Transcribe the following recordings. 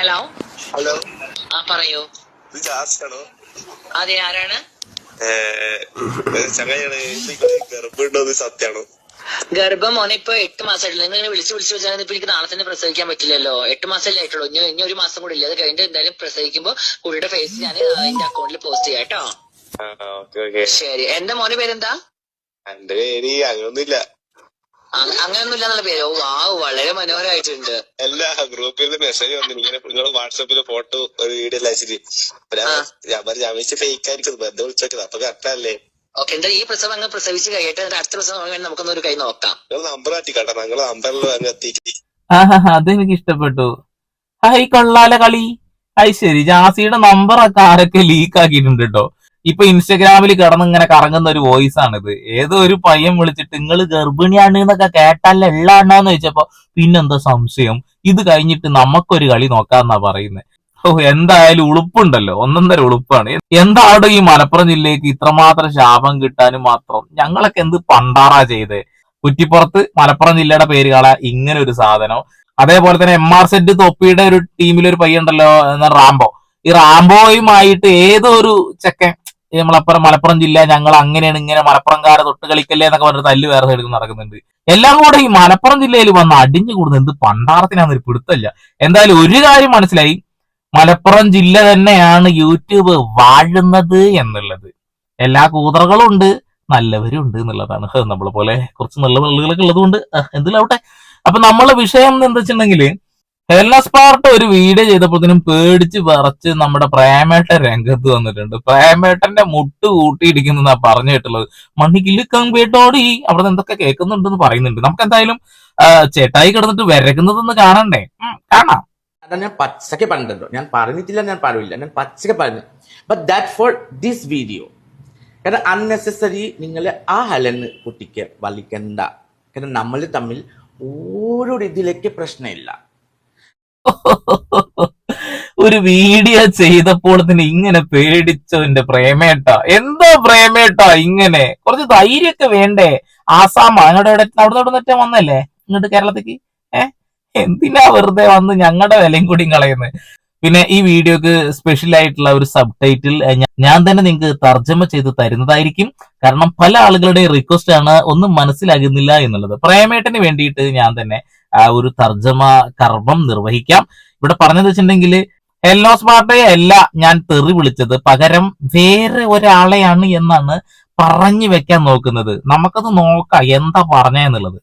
Hello hello പറയൂ. ഇത് ജാസ്റ്റാണോ? അതെ, ആരാണ്? ചങ്ങായിയാണ്. ഗർഭമുണ്ടോന്ന് സത്യാണോ? ഗർഭം മോനെ ഇപ്പൊ 8 മാസമായിട്ടില്ല. നിങ്ങൾ വിളിച്ച് വെച്ചാൽ ഇപ്പൊ എനിക്ക് നാളെ തന്നെ പ്രസവിക്കാൻ പറ്റില്ലല്ലോ. 8 മാസമല്ലേ ആയിട്ടുള്ളൂ. ഇനി ഒരു മാസം കൂടി ഇല്ല. അത് കഴിഞ്ഞിട്ട് എന്തായാലും പ്രസവിക്കുമ്പോ കുട്ടിയുടെ ഫേസ് ഞാൻ എന്റെ അക്കൗണ്ടിൽ പോസ്റ്റ് ചെയ്യാം കേട്ടോ. ശരി. എന്റെ മോന്റെ പേരെന്താ? എന്റെ പേര് അങ്ങനൊന്നുമില്ല. അങ്ങനൊന്നും ഇല്ലാന്നുള്ള പേരോ? വാവ്, വളരെ മനോഹരമായിട്ടുണ്ട്. എല്ലാ ഗ്രൂപ്പിൽ മെസ്സേജ് വന്നു ഇങ്ങനെ നിങ്ങൾ വാട്സാപ്പില് ഫോട്ടോ ഒരു വീഡിയോ എല്ലാം അയച്ചിട്ട് ഞാൻ വെച്ച് ഫേക്ക് ആയിരിക്കും ബന്ധം വിളിച്ചോക്കത്. അപ്പൊ കറക്റ്റ് അല്ലേ? ഓക്കെ, എന്താ ഈ പ്രസവം അങ്ങ് പ്രസവിച്ച് കഴിയട്ടെ, അടുത്ത പ്രസവം നമുക്കൊന്നൊരു കൈ നോക്കാം. നിങ്ങൾ നമ്പർ ആറ്റിക്കാട്ടെ, ഞങ്ങള് നമ്പറിൽ അങ്ങ് എത്തിക്ക്. അതെനിക്ക് ഇഷ്ടപ്പെട്ടു. ഈ കൊള്ളാല കളി. ശരി, ജാസിയുടെ നമ്പറൊക്കെ ആരൊക്കെ ലീക്ക് ആക്കിയിട്ടുണ്ട് കേട്ടോ. ഇപ്പൊ ഇൻസ്റ്റഗ്രാമിൽ കിടന്നിങ്ങനെ കറങ്ങുന്ന ഒരു വോയിസ് ആണിത്. ഏതോ ഒരു പയ്യൻ വിളിച്ചിട്ട് നിങ്ങള് ഗർഭിണിയാണ് എന്നൊക്കെ കേട്ടാലേ ഉള്ളാണ്ടാന്ന് ചോദിച്ചപ്പോ പിന്നെന്താ സംശയം, ഇത് കഴിഞ്ഞിട്ട് നമുക്കൊരു കളി നോക്കാന്നാ പറയുന്നത്. എന്തായാലും ഉളുപ്പുണ്ടല്ലോ, ഒന്നൊന്നര ഉളുപ്പാണ്. എന്താണ് ഈ മലപ്പുറം ജില്ലയ്ക്ക് ഇത്രമാത്രം ശാപം കിട്ടാനും മാത്രം? ഞങ്ങളൊക്കെ എന്ത് പണ്ടാറാ ചെയ്തേ. കുറ്റിപ്പുറത്ത് മലപ്പുറം ജില്ലയുടെ പേര് കാണാൻ ഇങ്ങനെ ഒരു സാധനം. അതേപോലെ തന്നെ MRZ തൊപ്പിയുടെ ഒരു ടീമിലൊരു പയ്യുണ്ടല്ലോ, റാംബോ. ഈ റാംബോയുമായിട്ട് ഏതോ ഒരു ചെക്കൻ മലപ്പുറം ജില്ല ഞങ്ങൾ അങ്ങനെയാണ് ഇങ്ങനെ മലപ്പുറംകാരെ തൊട്ട് കളിക്കല്ലേ എന്നൊക്കെ പറഞ്ഞിട്ട് തല്ല് വേറെ സൈഡിൽ നടക്കുന്നുണ്ട്. എല്ലാം കൂടെ ഈ മലപ്പുറം ജില്ലയിൽ വന്ന് അടിഞ്ഞു കൂടുന്നത് എന്ത് പണ്ടാറത്തിനാന്നൊരു പിടുത്തല്ല. എന്തായാലും ഒരു കാര്യം മനസ്സിലായി, മലപ്പുറം ജില്ല തന്നെയാണ് യൂട്യൂബ് വാഴുന്നത് എന്നുള്ളത്. എല്ലാ കൂതറകളും ഉണ്ട്, നല്ലവരും ഉണ്ട് എന്നുള്ളതാണ്. നമ്മളെ പോലെ കുറച്ച് നല്ല വെള്ളുകളൊക്കെ ഉള്ളത് കൊണ്ട് എന്തിലാവട്ടെ. അപ്പൊ നമ്മളെ വിഷയം എന്താ വെച്ചിട്ടുണ്ടെങ്കിൽ, ഹെലന സ്പാർട്ട ഒരു വീഡിയോ ചെയ്തപ്പോഴത്തേനും പേടിച്ച് വിറച്ച് നമ്മുടെ പ്രേമേട്ടൻ രംഗത്ത് വന്നിട്ടുണ്ട്. പ്രേമേട്ടന്റെ മുട്ട് കൂട്ടിയിരിക്കുന്ന പറഞ്ഞു കേട്ടുള്ളത്. മണ്ണിക്കില്ലിക്കം കേട്ടോടി അവിടെ എന്തൊക്കെ കേൾക്കുന്നുണ്ടെന്ന് പറയുന്നുണ്ട്. നമുക്ക് എന്തായാലും ചേട്ടായി കിടന്നിട്ട് വിരകുന്നതെന്ന് കാണണ്ടേ? കാണാം. അതാണ് ഞാൻ പച്ചക്ക് പറഞ്ഞിട്ടുണ്ടോ, ഞാൻ പറഞ്ഞിട്ടില്ല, ഞാൻ പറയില്ല, ഞാൻ പച്ചക്ക് പറഞ്ഞു. But that for this video. കാരണം അൺനെസസറി നിങ്ങൾ ആ ഹെലന് കുട്ടിക്ക് വലിക്കണ്ട. കാരണം നമ്മൾ തമ്മിൽ ഓരോ രീതിയിലേക്ക് പ്രശ്നമില്ല. ഒരു വീഡിയോ ചെയ്തപ്പോൾ തന്നെ ഇങ്ങനെ പേടിച്ചോ എന്റെ പ്രേമേട്ട? എന്താ പ്രേമേട്ട ഇങ്ങനെ? കുറച്ച് ധൈര്യമൊക്കെ വേണ്ടേ? ആസാമ അങ്ങോട്ട് അവിടെ വന്നല്ലേ ഇങ്ങോട്ട് കേരളത്തേക്ക്? എന്തിനാ വെറുതെ വന്ന് ഞങ്ങളുടെ വിലയും കൂടി കളയുന്നത്? പിന്നെ ഈ വീഡിയോക്ക് സ്പെഷ്യൽ ആയിട്ടുള്ള ഒരു സബ് ടൈറ്റിൽ ഞാൻ തന്നെ നിങ്ങൾക്ക് തർജ്ജമ ചെയ്ത് തരുന്നതായിരിക്കും. കാരണം പല ആളുകളുടെ റിക്വസ്റ്റ് ആണ്, ഒന്നും മനസ്സിലാകുന്നില്ല എന്നുള്ളത്. പ്രേമേട്ടന് വേണ്ടിയിട്ട് ഞാൻ തന്നെ ഒരു തർജ്ജമ കർമ്മം നിർവഹിക്കാം. ഇവിടെ പറഞ്ഞത് വെച്ചിട്ടുണ്ടെങ്കിൽ ഹെലന സ്പാർട്ടയെ അല്ല ഞാൻ തെറി വിളിച്ചത്, പകരം വേറെ ഒരാളെയാണ് എന്നാണ് പറഞ്ഞു വെക്കാൻ നോക്കുന്നത്. നമുക്കത് നോക്കാം എന്താ പറഞ്ഞെന്നുള്ളത്.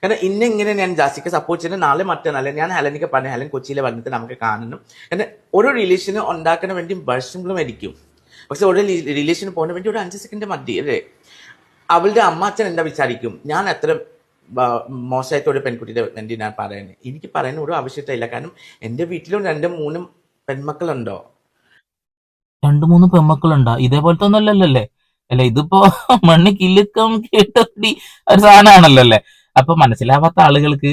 കാരണം ഇങ്ങനെ ഞാൻ ജാസിക്ക് സപ്പോർട്ട് ചെയ്യുന്നത് നാളെ മറ്റന്നാളെ ഞാൻ ഹെലനിക്ക് പറഞ്ഞു, ഹെലൻ കൊച്ചിയിൽ വന്നിട്ട് നമുക്ക് കാണണം. കാരണം ഒരു റിലേഷന് ഉണ്ടാക്കാൻ വേണ്ടി വർഷങ്ങളും ആയിരിക്കും. പക്ഷെ ഒരു റിലേഷന് പോകുന്ന വേണ്ടി ഒരു 5 സെക്കൻഡ് മതി അല്ലേ? അവളുടെ അമ്മ അച്ഛൻ എന്താ വിചാരിക്കും? ഞാൻ എത്ര മോശമായിട്ട് ഒരു പെൺകുട്ടിയുടെ വേണ്ടി ഞാൻ പറയുന്നത്? എനിക്ക് പറയാൻ ഒരു ആവശ്യമില്ല. കാരണം എൻ്റെ വീട്ടിലും 2-3 പെൺമക്കളുണ്ടോ? 2-3 പെൺമക്കളുണ്ടോ? ഇതേപോലത്തെ ഒന്നല്ലല്ലേ അല്ലെ? ഇതിപ്പോ മണ്ണിക്കില്ലിക്കം കേട്ടോടി ഒരു സാധനമാണല്ലോ അല്ലേ? അപ്പൊ മനസ്സിലാവാത്ത ആളുകൾക്ക്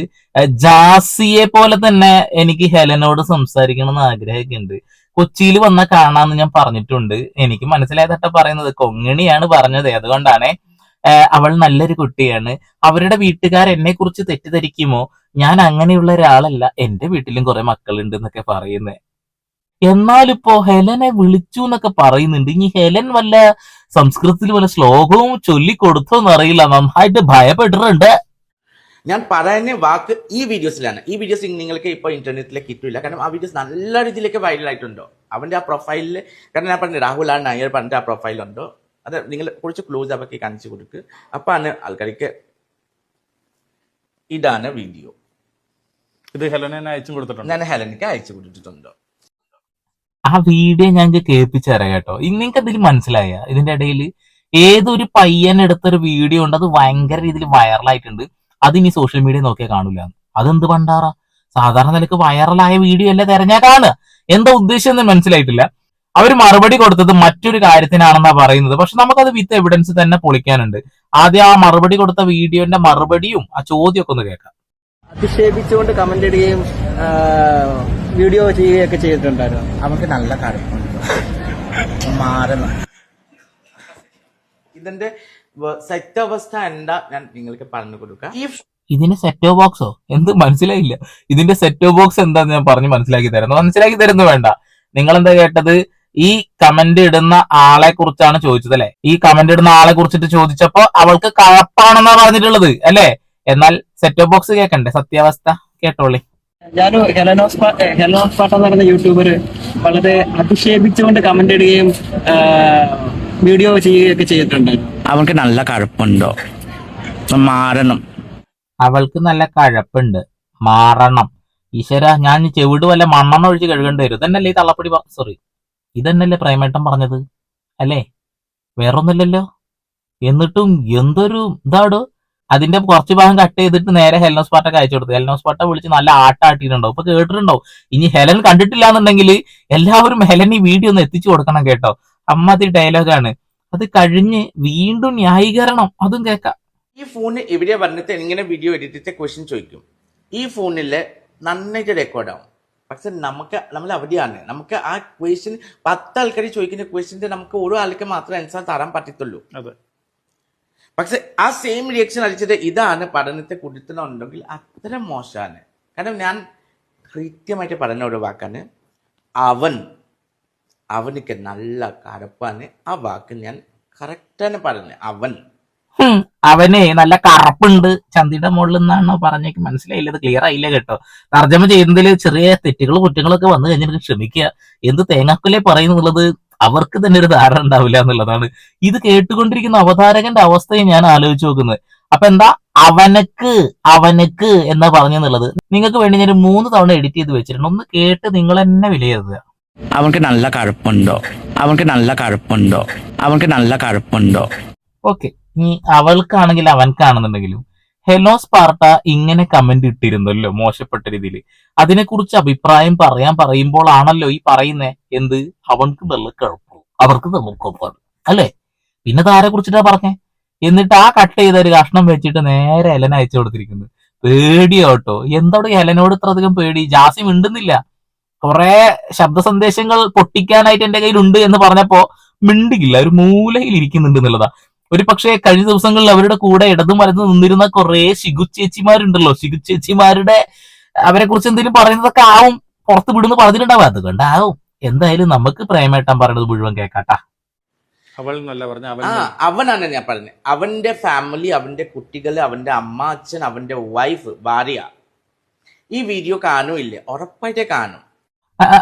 ജാസിയെ പോലെ തന്നെ എനിക്ക് ഹെലനോട് സംസാരിക്കണം എന്ന് ആഗ്രഹമൊക്കെ ഉണ്ട്. കൊച്ചിയിൽ വന്ന കാണാന്ന് ഞാൻ പറഞ്ഞിട്ടുണ്ട്. എനിക്ക് മനസ്സിലായതട്ട പറയുന്നത് കൊങ്ങിണിയാണ് പറഞ്ഞത്. അതുകൊണ്ടാണ് അവൾ നല്ലൊരു കുട്ടിയാണ്. അവരുടെ വീട്ടുകാർ എന്നെ കുറിച്ച് തെറ്റിദ്ധരിക്കുമോ? ഞാൻ അങ്ങനെയുള്ള ഒരാളല്ല, എന്റെ വീട്ടിലും കുറെ മക്കളുണ്ട് എന്നൊക്കെ പറയുന്നത്. എന്നാലിപ്പോ ഹെലനെ വിളിച്ചു എന്നൊക്കെ പറയുന്നുണ്ട്. ഇനി ഹെലൻ വല്ല സംസ്കൃതത്തിൽ വല്ല ശ്ലോകവും ചൊല്ലിക്കൊടുത്തോന്ന് അറിയില്ല. നന്നായിട്ട് ഭയപ്പെട്ടിട്ടുണ്ട്. ഞാൻ പറയുന്ന വാക്ക് ഈ വീഡിയോസിലാണ്. ഈ വീഡിയോസ് നിങ്ങൾക്ക് ഇപ്പോൾ ഇന്റർനെറ്റിലേക്ക് കിട്ടില്ല. കാരണം ആ വീഡിയോസ് നല്ല രീതിയിലേക്ക് വൈറലായിട്ടുണ്ടോ അവന്റെ ആ പ്രൊഫൈലിൽ. കാരണം ഞാൻ പറഞ്ഞു രാഹുൽ നായർ പറഞ്ഞ ആ പ്രൊഫൈലുണ്ടോ, അത് നിങ്ങൾ കുറച്ച് ക്ലോസ് അവർക്ക് കാണിച്ചു കൊടുക്കുക. അപ്പാണ് ആൾക്കാർക്ക് ഇതാണ് വീഡിയോ. ഇത് ഹെലനെ അയച്ചു കൊടുത്തിട്ടുണ്ട്. ഞാൻ ഹെലനിക്ക് അയച്ചു കൊടുത്തിട്ടുണ്ടോ? ആ വീഡിയോ ഞങ്ങൾക്ക് കേൾപ്പിച്ചറിയാം കേട്ടോ. നിങ്ങൾക്ക് എന്തെങ്കിലും മനസ്സിലായ? ഇതിന്റെ ഇടയിൽ ഏതൊരു പയ്യൻ എടുത്തൊരു വീഡിയോ ഉണ്ട്, അത് ഭയങ്കര രീതിയിൽ വൈറലായിട്ടുണ്ട്. അതിനി സോഷ്യൽ മീഡിയ നോക്കിയാൽ കാണൂല. അതെന്ത് പണ്ടാറ? സാധാരണ നിലക്ക് വൈറലായ വീഡിയോ അല്ലേ തെരഞ്ഞാ കാണുക. എന്താ ഉദ്ദേശം എന്ന് മനസ്സിലായിട്ടില്ല. അവർ മറുപടി കൊടുത്തത് മറ്റൊരു കാര്യത്തിനാണെന്നാ പറയുന്നത്. പക്ഷെ നമുക്കത് വിത്ത് എവിഡൻസ് തന്നെ പൊളിക്കാനുണ്ട്. ആദ്യം ആ മറുപടി കൊടുത്ത വീഡിയോന്റെ മറുപടിയും ആ ചോദ്യമൊക്കെ ഒന്ന് കേൾക്കാം. അധിക്ഷേപിച്ചുകൊണ്ട് കമന്റ് ഇടുകയും വീഡിയോ ചെയ്യുകയൊക്കെ ചെയ്തിട്ടുണ്ടായിരുന്നു. അവർക്ക് നല്ല കാര്യമുണ്ട് മാറണം. ഇതിന്റെ സത്യാവസ്ഥ എന്താ ഞാൻ നിങ്ങൾക്ക് പറഞ്ഞു കൊടുക്കാം. ഇതിന്റെ സെറ്റോ ബോക്സോ എന്ത് മനസ്സിലായില്ല. ഇതിന്റെ സെറ്റോ ബോക്സ് എന്താന്ന് ഞാൻ പറഞ്ഞ് മനസ്സിലാക്കി തരുന്നു വേണ്ട. നിങ്ങൾ എന്താ കേട്ടത്? ഈ കമന്റ് ഇടുന്ന ആളെ കുറിച്ചാണ് ചോദിച്ചത് അല്ലെ? ഈ കമന്റ് ഇടുന്ന ആളെ കുറിച്ചിട്ട് ചോദിച്ചപ്പോ അവൾക്ക് കഴപ്പാണെന്നാ പറഞ്ഞിട്ടുള്ളത് അല്ലെ? എന്നാൽ സെറ്റോ ബോക്സ് കേൾക്കണ്ടേ? സത്യാവസ്ഥ കേട്ടോളി. ഞാൻ ഹെലനോസ് പാട്ട എന്ന് പറയുന്ന യൂട്യൂബർ വളരെ അധിക്ഷേപിച്ചുകൊണ്ട് കമന്റ് ഇടുകയും വീഡിയോ ചെയ്യുകയൊക്കെ ചെയ്തിട്ടുണ്ട്. അവൾക്ക് നല്ല കഴപ്പുണ്ടോ? മാറണം. അവൾക്ക് നല്ല കഴപ്പുണ്ട്, മാറണം. ഈശ്വര, ഞാൻ ചെവിട് വല്ല മണ്ണെണ്ണ ഒഴിച്ച് കഴുകേണ്ടി വരും. ഇതന്നല്ലേ ഈ തള്ളപ്പടി സോറി ഇതന്നല്ലേ പ്രേമേട്ടൻ പറഞ്ഞത് അല്ലേ? വേറൊന്നുമില്ലല്ലോ. എന്നിട്ടും എന്തൊരു ഇതാടോ. അതിന്റെ കുറച്ച് ഭാഗം കട്ട് ചെയ്തിട്ട് നേരെ ഹെലനോസ് പാട്ടൊക്കെ അയച്ചു കൊടുത്തു. ഹെലനോസ് പാട്ട വിളിച്ച് നല്ല ആട്ടിയിട്ടുണ്ടാവും. ഇപ്പൊ കേട്ടിട്ടുണ്ടാവും. ഇനി ഹെലൻ കണ്ടിട്ടില്ല എന്നുണ്ടെങ്കിൽ എല്ലാവരും ഹെലൻ ഈ വീഡിയോ ഒന്ന് എത്തിച്ചു കൊടുക്കണം കേട്ടോ. അമ്മാതി ഡയലോഗാണ്. അത് കഴിഞ്ഞ് വീണ്ടും ന്യായീകരണം അതും കേൾക്കാം. ഈ ഫോണ് എവിടെയാ വന്നിട്ട് ഇങ്ങനെ വീഡിയോ എഡിറ്റിന്റെ ക്വസ്റ്റ്യൻ ചോദിക്കും. ഈ ഫോണില് നന്നായിട്ട് റെക്കോർഡാവും. പക്ഷെ നമ്മൾ അവിടെയാണ്. നമുക്ക് ആ ക്വസ്റ്റ്യൻ 10 ആൾക്കാർ ചോദിക്കുന്ന ക്വസ്റ്റ്യൻ്റെ നമുക്ക് ഓരോ ആൾക്ക് മാത്രമേ ആൻസർ തരാൻ പറ്റത്തുള്ളൂ. പക്ഷെ ആ സെയിം റിയാക്ഷൻ അടിച്ചിട്ട് ഇതാണ് പഠനത്തെ കൊടുക്കുന്നുണ്ടെങ്കിൽ അത്ര മോശമാണ്. കാരണം ഞാൻ കൃത്യമായിട്ട് പറഞ്ഞ ഒരു വാക്കാണ് അവനിക്ക് നല്ല കറുപ്പാണ്. ആ വാക്ക് ഞാൻ കറക്റ്റാണ് പറഞ്ഞത്. അവനെ നല്ല കറുപ്പുണ്ട് ചന്തിയുടെ മുകളിൽ നിന്നാണോ പറഞ്ഞേക്ക് മനസ്സിലായില്ല. ഇത് ക്ലിയർ ആയില്ല കേട്ടോ. തർജ്ജമ ചെയ്യുന്നതിൽ ചെറിയ തെറ്റുകളും കുറ്റങ്ങളൊക്കെ വന്നു കഴിഞ്ഞാൽ ക്ഷമിക്കുക. എന്ത് തേങ്ങാക്കൊല്ലേ പറയുന്നുള്ളത് അവർക്ക് തന്നെ ഒരു ധാരണ ഉണ്ടാവില്ല എന്നുള്ളതാണ്. ഇത് കേട്ടുകൊണ്ടിരിക്കുന്ന അവതാരകന്റെ അവസ്ഥയെ ഞാൻ ആലോചിച്ച് നോക്കുന്നത്. അപ്പൊ എന്താ അവനക്ക് എന്നാ പറഞ്ഞെന്നുള്ളത് നിങ്ങൾക്ക് വേണ്ടി ഞാൻ 3 തവണ എഡിറ്റ് ചെയ്ത് വെച്ചിട്ടുണ്ട്. ഒന്ന് കേട്ട് നിങ്ങൾ തന്നെ വിലയിരുത്തുക. അവൾക്ക് നല്ല കഴപ്പുണ്ടോ? ഓക്കെ, ഇനി അവൾക്കാണെങ്കിൽ അവൻക്കാണെന്നുണ്ടെങ്കിലും ഹെലോസ് പാർട്ട ഇങ്ങനെ കമന്റ് ഇട്ടിരുന്നല്ലോ മോശപ്പെട്ട രീതിയിൽ. അതിനെക്കുറിച്ച് അഭിപ്രായം പറയുമ്പോഴാണല്ലോ ഈ പറയുന്നേ എന്ത് അവൾക്ക് നല്ല കുഴപ്പം, അവർക്ക് നല്ല കുഴപ്പമാണ് അല്ലേ? പിന്നെ താരെ കുറിച്ചിട്ടാ പറഞ്ഞേ? എന്നിട്ട് ആ കട്ട് ചെയ്ത ഒരു കഷ്ണം വെച്ചിട്ട് നേരെ ഹെലൻ അയച്ചു കൊടുത്തിരിക്കുന്നത്. പേടിയോട്ടോ. എന്താണ് ഹെലനോട് ഇത്ര അധികം പേടി? ജാസി മിണ്ടുന്നില്ല. കുറെ ശബ്ദ സന്ദേശങ്ങൾ പൊട്ടിക്കാനായിട്ട് എന്റെ കയ്യിലുണ്ട് എന്ന് പറഞ്ഞപ്പോ മിണ്ടിക്കില്ല, ഒരു മൂലയിൽ ഇരിക്കുന്നുണ്ട് എന്നുള്ളതാ. ഒരു പക്ഷേ കഴിഞ്ഞ ദിവസങ്ങളിൽ അവരുടെ കൂടെ ഇടതും വലതും നിന്നിരുന്ന കുറെ ശിഖു ചേച്ചിമാരുണ്ടല്ലോ, ശിഖു ചേച്ചിമാരുടെ അവരെ കുറിച്ച് എന്തെങ്കിലും പറയുന്നതൊക്കെ ആവും പുറത്ത് വിടുന്ന് പറഞ്ഞിട്ടുണ്ടാവും. അതുകൊണ്ടാവും. എന്തായാലും നമുക്ക് പ്രേമേട്ടൻ പറയുന്നത് മുഴുവൻ കേക്കാട്ടാ. അവനാണ് ഞാൻ പറഞ്ഞത്. അവന്റെ ഫാമിലി, അവന്റെ കുട്ടികള്, അവന്റെ അമ്മ അച്ഛൻ, അവന്റെ വൈഫ്, ഭാര്യ ഈ വീഡിയോ കാണൂല്ലേ? ഉറപ്പായിട്ടേ കാണും.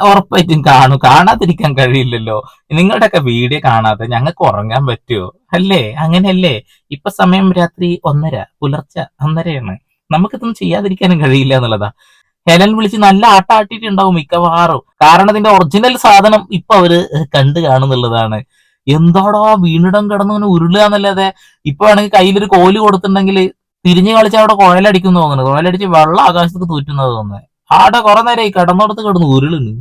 ഉറപ്പായിട്ടും കാണാതിരിക്കാൻ കഴിയില്ലല്ലോ. നിങ്ങളുടെയൊക്കെ വീഡിയോ കാണാതെ ഞങ്ങൾക്ക് ഉറങ്ങാൻ പറ്റുമോ? അല്ലേ? അങ്ങനെയല്ലേ? ഇപ്പൊ സമയം രാത്രി 1:30, പുലർച്ചെ 1:30. നമുക്കിതൊന്നും ചെയ്യാതിരിക്കാനും കഴിയില്ല എന്നുള്ളതാ. ഹെലൻ വിളിച്ച് നല്ല ആട്ടിയിട്ടുണ്ടാവും മിക്കവാറും. കാരണം ഇതിന്റെ ഒറിജിനൽ സാധനം ഇപ്പൊ അവര് കണ്ടു കാണുന്നുള്ളതാണ്. എന്താടോ വീണിടം കിടന്നു ഉരുളുക എന്നല്ലാതെ ഇപ്പൊ വേണമെങ്കിൽ കയ്യിലൊരു കോല് കൊടുത്തിട്ടുണ്ടെങ്കിൽ തിരിഞ്ഞു കളിച്ച് അവിടെ കുഴലടിക്കും തോന്നുന്നത്. കുഴലടിച്ച് വെള്ളം ആകാശത്തേക്ക് തൂറ്റുന്നത് തോന്നുന്നത്. ആടെ കുറെ നേരമായി കിടന്നോടത്ത് കിടന്ന് ഉരുളുന്നു.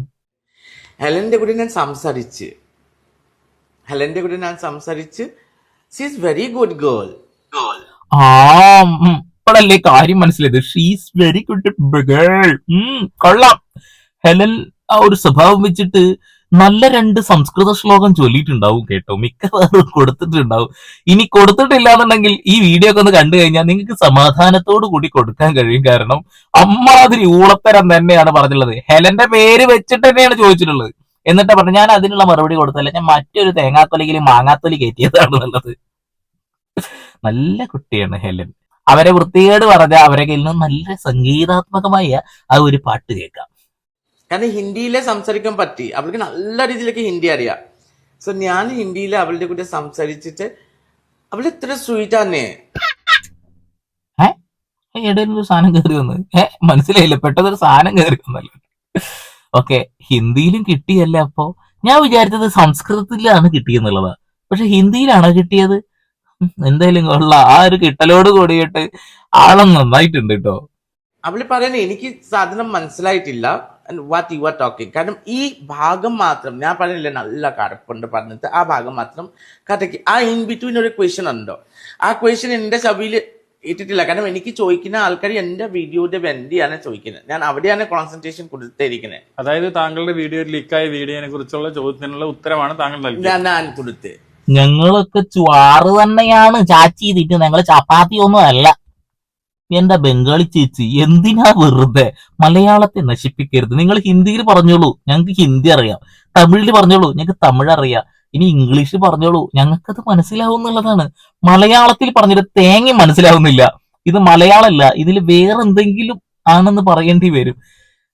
ഹെലന്റെ കൂടെ ഞാൻ സംസാരിച്ച് she is very good girl. ഇപ്പോഴല്ലേ കാര്യം മനസ്സിലായത്. She's very good girl. കൊള്ളാം. ഹെലൻ ആ ഒരു സ്വഭാവം വെച്ചിട്ട് നല്ല 2 സംസ്കൃത ശ്ലോകം ചൊല്ലിയിട്ടുണ്ടാവും കേട്ടോ. മിക്കവാറും കൊടുത്തിട്ടുണ്ടാവും. ഇനി കൊടുത്തിട്ടില്ല എന്നുണ്ടെങ്കിൽ ഈ വീഡിയോ ഒക്കെ ഒന്ന് കണ്ടു കഴിഞ്ഞാൽ നിങ്ങൾക്ക് സമാധാനത്തോടു കൂടി കൊടുക്കാൻ കഴിയും. കാരണം അമ്മാതിരി ഊളത്തരം തന്നെയാണ് പറഞ്ഞിട്ടുള്ളത്. ഹെലന്റെ പേര് വെച്ചിട്ട് തന്നെയാണ് ചോദിച്ചിട്ടുള്ളത്. എന്നിട്ടാ പറഞ്ഞു ഞാൻ അതിനുള്ള മറുപടി കൊടുത്തല്ല, ഞാൻ മറ്റൊരു തേങ്ങാത്തൊലിയിൽ മാങ്ങാത്തൊലി കയറ്റിയതാണ് എന്നുള്ളത്. നല്ല കുട്ടിയാണ് ഹെലൻ. അവരെ വൃത്തികേട് പറഞ്ഞ അവരെ കയ്യിൽ നിന്ന് നല്ല സംഗീതാത്മകമായ ആ ഒരു പാട്ട് കേൾക്കാം. കാരണം ഹിന്ദിയിലെ സംസാരിക്കാൻ പറ്റി. അവൾക്ക് നല്ല രീതിയിലൊക്കെ ഹിന്ദി അറിയാം. സോ ഞാൻ ഹിന്ദിയിൽ അവളുടെ കൂടെ സംസാരിച്ചിട്ട് അവൾ ഇത്ര സ്വീറ്റ് ആണ്. ഇടയിലൊരു സാധനം കയറി വന്ന് മനസ്സിലായില്ല. പെട്ടെന്നൊരു സാധനം കയറി വന്നല്ലോ. ഓക്കെ, ഹിന്ദിയിലും കിട്ടിയല്ലേ? അപ്പോ ഞാൻ വിചാരിച്ചത് സംസ്കൃതത്തിലാണ് കിട്ടിയെന്നുള്ളതാ. പക്ഷെ ഹിന്ദിയിലാണോ കിട്ടിയത്? എന്തായാലും കൊള്ളാം. ആ ഒരു കിട്ടലോട് കൂടിയിട്ട് ആളും നന്നായിട്ടുണ്ട് കേട്ടോ. അവള് പറയുന്നത് എനിക്ക് സാധനം മനസ്സിലായിട്ടില്ല വാട്ട് യു ആർ ടോക്കിംഗ്. കാരണം ഈ ഭാഗം മാത്രം ഞാൻ പറഞ്ഞില്ല നല്ല കറുപ്പുണ്ട് പറഞ്ഞിട്ട് ആ ഭാഗം മാത്രം കഥയ്ക്ക് ആ ഇൻ ബിറ്റ്വീൻ ഒരു ക്വസ്റ്റ്യൻ ഉണ്ടോ, ആ ക്വസ്റ്റ്യൻ എന്റെ ചെവിയിൽ ഇട്ടിട്ടില്ല. കാരണം എനിക്ക് ചോദിക്കുന്ന ആൾക്കാർ എന്റെ വീഡിയോയുടെ വേണ്ടിയാണ് ചോദിക്കുന്നത്. ഞാൻ അവിടെയാണ് കോൺസെൻട്രേഷൻ കൊടുത്തിരിക്കുന്നത്. അതായത് താങ്കളുടെ വീഡിയോ ലീക്കായ വീഡിയോനെ കുറിച്ചുള്ള ചോദ്യത്തിനുള്ള ഉത്തരമാണ് താങ്കൾ നൽകിയത്. ഞാൻ കൊടുത്ത്. ഞങ്ങളൊക്കെ ചുവാറ് തന്നെയാണ് ചാച്ചി ചെയ്തിട്ട്, ഞങ്ങള് ചപ്പാത്തി ഒന്നും അല്ല. എന്റെ ബംഗാളി ചേച്ചി എന്തിനാ വെറുതെ മലയാളത്തെ നശിപ്പിക്കരുത്. നിങ്ങൾ ഹിന്ദിയിൽ പറഞ്ഞോളൂ, ഞങ്ങൾക്ക് ഹിന്ദി അറിയാം. തമിഴിൽ പറഞ്ഞോളൂ, ഞങ്ങൾക്ക് തമിഴ് അറിയാം. ഇനി ഇംഗ്ലീഷിൽ പറഞ്ഞോളൂ, ഞങ്ങൾക്കത് മനസ്സിലാവും എന്നുള്ളതാണ്. മലയാളത്തിൽ പറഞ്ഞിട്ട് തേങ്ങ മനസ്സിലാവുന്നില്ല. ഇത് മലയാളമല്ല, ഇതിൽ വേറെ എന്തെങ്കിലും ആണെന്ന് പറയേണ്ടി വരും.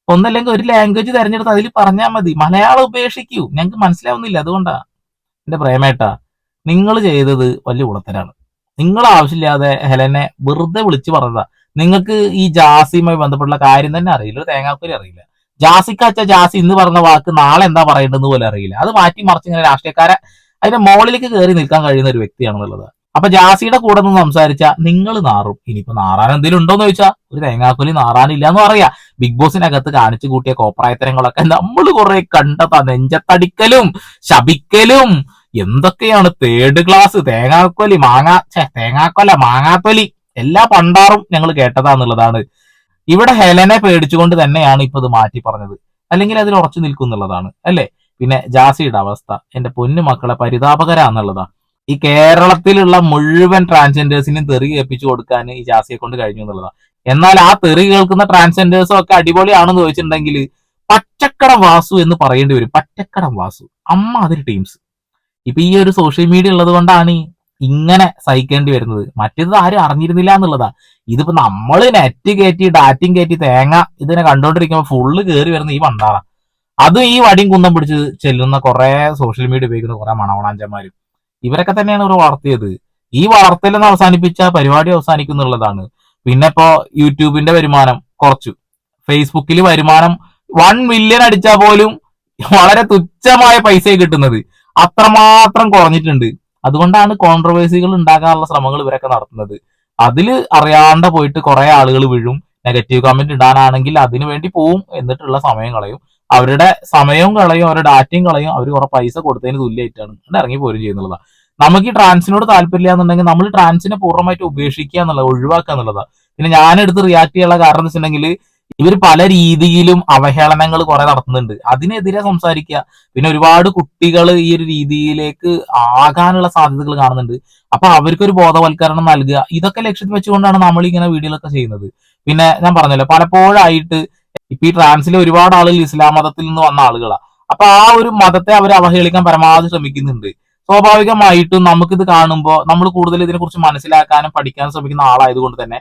ഒന്നല്ലെങ്കിൽ ഒരു ലാംഗ്വേജ് തെരഞ്ഞെടുത്ത് അതിൽ പറഞ്ഞാൽ മതി. മലയാളം ഉപേക്ഷിക്കൂ, ഞങ്ങൾക്ക് മനസ്സിലാവുന്നില്ല. അതുകൊണ്ടാ എന്റെ പ്രേമേട്ടാ, നിങ്ങൾ ചെയ്തത് വലിയ ഉളത്തരാണ്. നിങ്ങൾ ആവശ്യമില്ലാതെ ഹെലനെ വെറുതെ വിളിച്ചു പറഞ്ഞതാ. നിങ്ങൾക്ക് ഈ ജാസിയുമായി ബന്ധപ്പെട്ടുള്ള കാര്യം തന്നെ അറിയില്ല, ഒരു തേങ്ങാക്കൊലി അറിയില്ല. ജാസിക്കാച്ച ജാസി ഇന്ന് പറഞ്ഞ വാക്ക് നാളെ എന്താ പറയേണ്ടതെന്ന് പോലും അറിയില്ല. അത് മാറ്റി മറിച്ച് ഇങ്ങനെ രാഷ്ട്രീയക്കാരെ അതിന്റെ മുകളിലേക്ക് കയറി നിൽക്കാൻ കഴിയുന്ന ഒരു വ്യക്തിയാണെന്നുള്ളത്. അപ്പൊ ജാസിയുടെ കൂടെ നിന്ന് സംസാരിച്ച നിങ്ങൾ നാറും. ഇനിയിപ്പോ നാറാൻ എന്തെങ്കിലും ഉണ്ടോന്ന് ചോദിച്ചാൽ ഒരു തേങ്ങാക്കൊലി നാറാനില്ല എന്ന് പറയാ. ബിഗ് ബോസിനകത്ത് കാണിച്ചു കൂട്ടിയ കോപ്രായത്തരങ്ങളൊക്കെ നമ്മൾ കുറെ കണ്ടതാ. നെഞ്ചത്തടിക്കലും ശപിക്കലും എന്തൊക്കെയാണ്. തേർഡ് ക്ലാസ് തേങ്ങാക്കൊലി മാങ്ങാത്തൊലി എല്ലാ പണ്ടാറും ഞങ്ങൾ കേട്ടതാന്നുള്ളതാണ്. ഇവിടെ ഹെലനെ പേടിച്ചുകൊണ്ട് തന്നെയാണ് ഇപ്പൊ ഇത് മാറ്റി പറഞ്ഞത്, അല്ലെങ്കിൽ അതിൽ ഉറച്ചു നിൽക്കുന്നുള്ളതാണ് അല്ലേ. പിന്നെ ജാസിയുടെ അവസ്ഥ എന്റെ പൊന്നു മക്കളെ പരിതാപകരാന്നുള്ളതാ. ഈ കേരളത്തിലുള്ള മുഴുവൻ ട്രാൻസ്ജെൻഡേഴ്സിനും തെറി കേൾപ്പിച്ചു കൊടുക്കാൻ ഈ ജാസിയെ കൊണ്ട് കഴിഞ്ഞു എന്നുള്ളതാ. എന്നാൽ ആ തെറി കേൾക്കുന്ന ട്രാൻസ്ജെൻഡേഴ്സും ഒക്കെ അടിപൊളിയാണെന്ന് ചോദിച്ചിട്ടുണ്ടെങ്കിൽ പച്ചക്കടം വാസു എന്ന് പറയേണ്ടി വരും. പച്ചക്കടം വാസു അമ്മ അതിൽ ടീംസ്. ഇപ്പൊ ഈ ഒരു സോഷ്യൽ മീഡിയ ഉള്ളത് കൊണ്ടാണ് ഇങ്ങനെ സഹിക്കേണ്ടി വരുന്നത്. മറ്റേത് ആരും അറിഞ്ഞിരുന്നില്ല എന്നുള്ളതാ. ഇതിപ്പോ നമ്മള് നെറ്റ് കയറ്റി ഡാറ്റയും കയറ്റി തേങ്ങ ഇതിനെ കണ്ടോണ്ടിരിക്കുമ്പോ ഫുള്ള് കയറി വരുന്ന ഈ പണ്ടാറ. അതും ഈ വടിയും കുന്തം പിടിച്ച് ചെല്ലുന്ന കുറെ സോഷ്യൽ മീഡിയ ഉപയോഗിക്കുന്ന കുറെ മണവണാഞ്ചന്മാരും ഇവരൊക്കെ തന്നെയാണ് ഇവർ വളർത്തിയത്. ഈ വളർത്തലെന്ന് അവസാനിപ്പിച്ച പരിപാടി അവസാനിക്കുന്നുള്ളതാണ്. പിന്നെ ഇപ്പോ യൂട്യൂബിന്റെ വരുമാനം കുറച്ചു, ഫേസ്ബുക്കിൽ വരുമാനം 1 മില്യൺ അടിച്ചാൽ പോലും വളരെ തുച്ഛമായ പൈസ കിട്ടുന്നത്, അത്രമാത്രം കുറഞ്ഞിട്ടുണ്ട്. അതുകൊണ്ടാണ് കോൺട്രവേഴ്സികൾ ഉണ്ടാക്കാനുള്ള ശ്രമങ്ങൾ ഇവരൊക്കെ നടത്തുന്നത്. അതിൽ അറിയാണ്ട് പോയിട്ട് കുറെ ആളുകൾ വീഴും. നെഗറ്റീവ് കമന്റ് ഇടാനാണെങ്കിൽ അതിനു വേണ്ടി പോവും, എന്നിട്ടുള്ള സമയം കളയും. അവരുടെ സമയവും കളയും, അവരുടെ ഡാറ്റയും കളയും. അവർ കുറെ പൈസ കൊടുത്തതിന് തുല്യമായിട്ടാണ് ഇറങ്ങി പോരും ചെയ്യുന്നുള്ളതാണ്. നമുക്ക് ഈ ട്രാൻസിനോട് താല്പര്യമില്ല എന്നുണ്ടെങ്കിൽ നമ്മൾ ട്രാൻസിനെ പൂർണ്ണമായിട്ട് ഉപേക്ഷിക്കുക എന്നുള്ളത്, ഒഴിവാക്കുക എന്നുള്ളതാണ്. പിന്നെ ഞാനെടുത്ത് റിയാക്ട് ചെയ്യാനുള്ള കാരണം എന്ന് വെച്ചിട്ടുണ്ടെങ്കിൽ ഇവർ പല രീതിയിലും അവഹേളനങ്ങൾ കുറെ നടത്തുന്നുണ്ട്, അതിനെതിരെ സംസാരിക്കുക. പിന്നെ ഒരുപാട് കുട്ടികൾ ഈ ഒരു രീതിയിലേക്ക് ആകാനുള്ള സാധ്യതകൾ കാണുന്നുണ്ട്. അപ്പൊ അവർക്കൊരു ബോധവൽക്കരണം നൽകുക, ഇതൊക്കെ ലക്ഷ്യത്തിൽ വെച്ചുകൊണ്ടാണ് നമ്മൾ ഇങ്ങനെ വീഡിയോകളൊക്കെ ചെയ്യുന്നത്. പിന്നെ ഞാൻ പറഞ്ഞല്ലോ, പലപ്പോഴായിട്ട് ഇപ്പൊ ഈ ട്രാൻസിലെ ഒരുപാട് ആളുകൾ ഇസ്ലാം മതത്തിൽ നിന്ന് വന്ന ആളുകളാണ്. അപ്പൊ ആ ഒരു മതത്തെ അവർ അവഹേളിക്കാൻ പരമാവധി ശ്രമിക്കുന്നുണ്ട്. സ്വാഭാവികമായിട്ടും നമുക്കിത് കാണുമ്പോൾ നമ്മൾ കൂടുതൽ ഇതിനെക്കുറിച്ച് മനസ്സിലാക്കാനും പഠിക്കാനും ശ്രമിക്കുന്ന ആളായതുകൊണ്ട് തന്നെ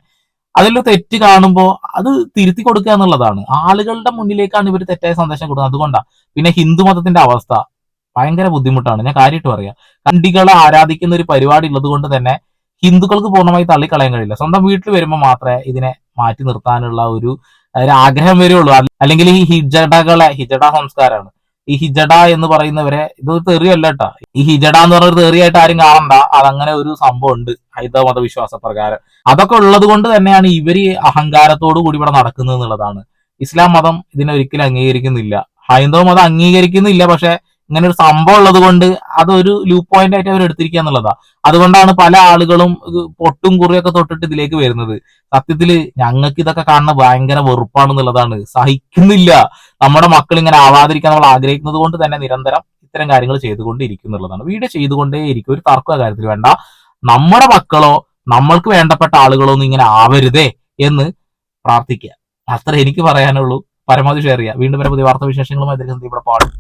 അതിൽ തെറ്റ് കാണുമ്പോൾ അത് തിരുത്തി കൊടുക്കുക എന്നുള്ളതാണ്. ആളുകളുടെ മുന്നിലേക്കാണ് ഇവർ തെറ്റായ സന്ദേശം കൊടുക്കുന്നത്. അതുകൊണ്ടാണ്. പിന്നെ ഹിന്ദു മതത്തിന്റെ അവസ്ഥ ഭയങ്കര ബുദ്ധിമുട്ടാണ്. ഞാൻ കാര്യമായിട്ട് പറയാം. കണ്ടികളെ ആരാധിക്കുന്ന ഒരു പരിപാടി ഉള്ളത് കൊണ്ട് തന്നെ ഹിന്ദുക്കൾക്ക് പൂർണ്ണമായി തള്ളിക്കളയാൻ കഴിയില്ല. സ്വന്തം വീട്ടിൽ വരുമ്പോൾ മാത്രമേ ഇതിനെ മാറ്റി നിർത്താനുള്ള ഒരു ആഗ്രഹം വരുള്ളൂ. അല്ലെങ്കിൽ ഈ ഹിജഡ സംസ്കാരമാണ്. ഈ ഹിജഡ എന്ന് പറയുന്നവരെ ഇത് തെറിയല്ല കേട്ടാ. ഈ ഹിജഡ എന്ന് പറഞ്ഞ ഒരു തെറിയായിട്ട് ആരും കാണണ്ട. അതങ്ങനെ ഒരു സംഭവം ഉണ്ട് ഹൈന്ദവ മതവിശ്വാസ പ്രകാരം. അതൊക്കെ ഉള്ളത് കൊണ്ട് തന്നെയാണ് ഇവര് അഹങ്കാരത്തോടു കൂടി ഇവിടെ നടക്കുന്നത് എന്നുള്ളതാണ്. ഇസ്ലാം മതം ഇതിനെ ഒരിക്കലും അംഗീകരിക്കുന്നില്ല, ഹൈന്ദവ മതം അംഗീകരിക്കുന്നില്ല. പക്ഷെ ഇങ്ങനെ ഒരു സംഭവം ഉള്ളത് കൊണ്ട് അതൊരു ലൂപ്പ് പോയിന്റ് ആയിട്ട് അവർ എടുത്തിരിക്കുക എന്നുള്ളതാ. അതുകൊണ്ടാണ് പല ആളുകളും പൊട്ടും കുറിയൊക്കെ തൊട്ടിട്ട് ഇതിലേക്ക് വരുന്നത്. സത്യത്തില് ഞങ്ങൾക്ക് ഇതൊക്കെ കാണുന്ന ഭയങ്കര വെറുപ്പാണെന്നുള്ളതാണ്. സഹിക്കുന്നില്ല. നമ്മുടെ മക്കൾ ഇങ്ങനെ ആവാതിരിക്കാൻ നമ്മൾ ആഗ്രഹിക്കുന്നത് കൊണ്ട് തന്നെ നിരന്തരം ഇത്തരം കാര്യങ്ങൾ ചെയ്തുകൊണ്ടിരിക്കുന്നുള്ളതാണ്. വീഡിയോ ചെയ്തുകൊണ്ടേയിരിക്കും, ഒരു തർക്ക കാര്യത്തിൽ വേണ്ട. നമ്മുടെ മക്കളോ നമ്മൾക്ക് വേണ്ടപ്പെട്ട ആളുകളോ ഒന്നും ഇങ്ങനെ ആവരുതേ എന്ന് പ്രാർത്ഥിക്കുക. അത്ര എനിക്ക് പറയാനുള്ളൂ. പരമാവധി ഷെയർ ചെയ്യുക. വീണ്ടും വരെ പുതിയ വാർത്താ വിശേഷങ്ങളുമായി ഇവിടെ പാടും.